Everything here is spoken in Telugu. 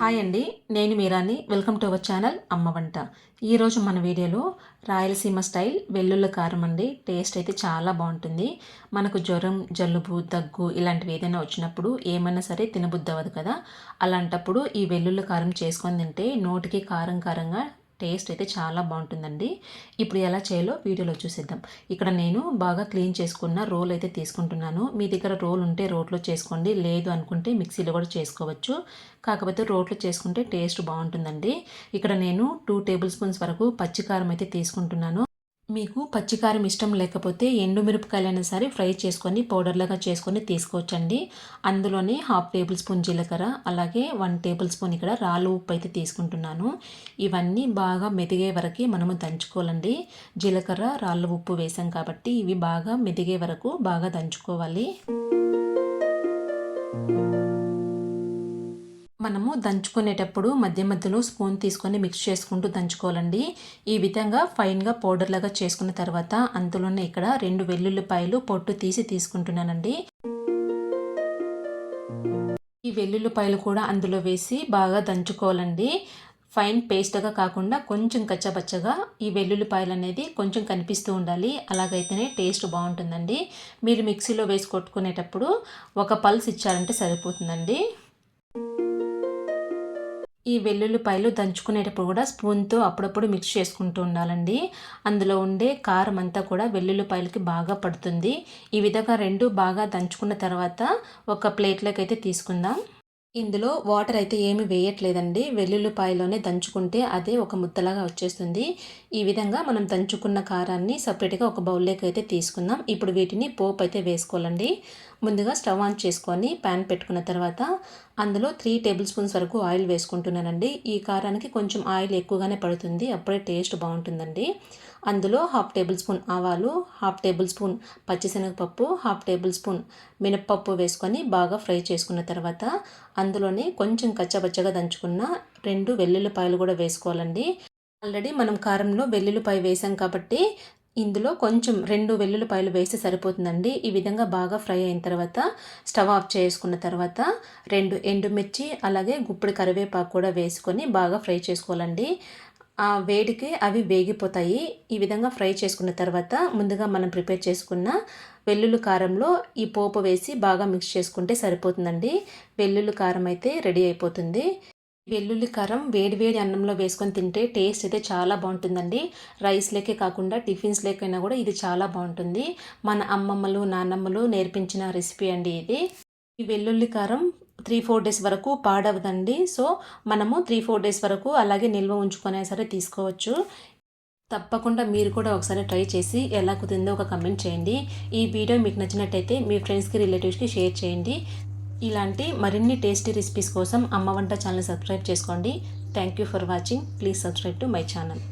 హాయ్ అండి, నేను మీరాని. వెల్కమ్ టు అవర్ ఛానల్ అమ్మ వంట. ఈరోజు మన వీడియోలో రాయలసీమ స్టైల్ వెల్లుల్లి కారం అండి. టేస్ట్ అయితే చాలా బాగుంటుంది. మనకు జ్వరం, జలుబు, దగ్గు ఇలాంటివి ఏదైనా వచ్చినప్పుడు ఏమైనా సరే తినబుద్ధి అవ్వదు కదా. అలాంటప్పుడు ఈ వెల్లుల్లి కారం చేసుకొని తింటే నోటికి కారం కారంగా టేస్ట్ అయితే చాలా బాగుంటుందండి. ఇప్పుడు ఎలా చేయాలో వీడియోలో చూసేద్దాం. ఇక్కడ నేను బాగా క్లీన్ చేసుకున్న రోల్ అయితే తీసుకుంటున్నాను. మీ దగ్గర రోల్ ఉంటే రోట్లో చేసుకోండి, లేదు అనుకుంటే మిక్సీలో కూడా చేసుకోవచ్చు. కాకపోతే రోట్లో చేసుకుంటే టేస్ట్ బాగుంటుందండి. ఇక్కడ నేను 2 టేబుల్ స్పూన్స్ వరకు పచ్చికారం అయితే తీసుకుంటున్నాను. మీకు పచ్చికారం ఇష్టం లేకపోతే ఎండుమిరపకాయలైనా సరే ఫ్రై చేసుకొని పౌడర్లాగా చేసుకొని తీసుకోవచ్చండి. అందులోనే 1/2 టేబుల్ స్పూన్ జీలకర్ర, అలాగే 1 టేబుల్ స్పూన్ ఇక్కడ రాళ్ళు ఉప్పు అయితే తీసుకుంటున్నాను. ఇవన్నీ బాగా మెదిగే వరకు మనము దంచుకోవాలండి. జీలకర్ర, రాళ్ళ ఉప్పు వేసాం కాబట్టి ఇవి బాగా మెదిగే వరకు బాగా దంచుకోవాలి. మనము దంచుకునేటప్పుడు మధ్య మధ్యలో స్పూన్ తీసుకొని మిక్స్ చేసుకుంటూ దంచుకోవాలండి. ఈ విధంగా ఫైన్గా పౌడర్ లాగా చేసుకున్న తర్వాత అందులోనే ఇక్కడ 2 వెల్లుల్లిపాయలు పొట్టు తీసి తీసుకుంటున్నానండి. ఈ వెల్లుల్లిపాయలు కూడా అందులో వేసి బాగా దంచుకోవాలండి. ఫైన్ పేస్ట్గా కాకుండా కొంచెం కచ్చపచ్చగా ఈ వెల్లుల్లిపాయలు అనేది కొంచెం కనిపిస్తూ ఉండాలి. అలాగైతేనే టేస్ట్ బాగుంటుందండి. మీరు మిక్సీలో వేసి కొట్టుకునేటప్పుడు ఒక పల్స్ ఇచ్చారంటే సరిపోతుందండి. ఈ వెల్లుల్లిపాయలు దంచుకునేటప్పుడు కూడా స్పూన్తో అప్పుడప్పుడు మిక్స్ చేసుకుంటూ ఉండాలండి. అందులో ఉండే కారం అంతా కూడా వెల్లుల్లిపాయలకి బాగా పడుతుంది. ఈ విధంగా 2 బాగా దంచుకున్న తర్వాత ఒక ప్లేట్లోకి అయితే తీసుకుందాం. ఇందులో వాటర్ అయితే ఏమి వేయట్లేదండి. వెల్లుల్లిపాయలోనే దంచుకుంటే అదే ఒక ముద్దలాగా వచ్చేస్తుంది. ఈ విధంగా మనం దంచుకున్న కారాన్ని సపరేట్గా ఒక బౌల్లోకి అయితే తీసుకుందాం. ఇప్పుడు వీటిని పోపు అయితే వేసుకోవాలండి. ముందుగా స్టవ్ ఆన్ చేసుకొని ప్యాన్ పెట్టుకున్న తర్వాత అందులో 3 టేబుల్ స్పూన్స్ వరకు ఆయిల్ వేసుకుంటున్నానండి. ఈ కారానికి కొంచెం ఆయిల్ ఎక్కువగానే పడుతుంది, అప్పుడే టేస్ట్ బాగుంటుందండి. అందులో 1/2 టేబుల్ స్పూన్ ఆవాలు, 1/2 టేబుల్ స్పూన్ పచ్చిశనగపప్పు, 1/2 టేబుల్ స్పూన్ మినప్పప్పు వేసుకొని బాగా ఫ్రై చేసుకున్న తర్వాత అందులోనే కొంచెం కచ్చబచ్చగా దంచుకున్న 2 వెల్లుల్లిపాయలు కూడా వేసుకోవాలండి. ఆల్రెడీ మనం కారంలో వెల్లుల్లిపాయ వేసాం కాబట్టి ఇందులో కొంచెం 2 వెల్లుల్లిపాయలు వేస్తే సరిపోతుందండి. ఈ విధంగా బాగా ఫ్రై అయిన తర్వాత స్టవ్ ఆఫ్ చేసుకున్న తర్వాత 2 ఎండుమిర్చి, అలాగే గుప్పెడు కరివేపాకు కూడా వేసుకొని బాగా ఫ్రై చేసుకోవాలండి. ఆ వేడికి అవి వేగిపోతాయి. ఈ విధంగా ఫ్రై చేసుకున్న తర్వాత ముందుగా మనం ప్రిపేర్ చేసుకున్న వెల్లుల్లి కారంలో ఈ పోపు వేసి బాగా మిక్స్ చేసుకుంటే సరిపోతుందండి. వెల్లుల్లి కారం అయితే రెడీ అయిపోతుంది. వెల్లుల్లి కారం వేడి వేడి అన్నంలో వేసుకొని తింటే టేస్ట్ అయితే చాలా బాగుంటుందండి. రైస్లోకే కాకుండా టిఫిన్స్ లేకైనా కూడా ఇది చాలా బాగుంటుంది. మన అమ్మమ్మలు, నాన్నమ్మలు నేర్పించిన రెసిపీ అండి ఇది. ఈ వెల్లుల్లి కారం 3-4 డేస్ వరకు పాడవదండి. సో మనము 3-4 డేస్ వరకు అలాగే నిల్వ ఉంచుకునే సరే తీసుకోవచ్చు. తప్పకుండా మీరు కూడా ఒకసారి ట్రై చేసి ఎలా కుదిరిందో ఒక కమెంట్ చేయండి. ఈ వీడియో మీకు నచ్చినట్టయితే మీ ఫ్రెండ్స్కి, రిలేటివ్స్కి షేర్ చేయండి. ఇలాంటి మరిన్ని టేస్టీ రెసిపీస్ కోసం అమ్మ వంట ఛానల్ సబ్స్క్రైబ్ చేసుకోండి. Thank you for watching. Please subscribe to my channel.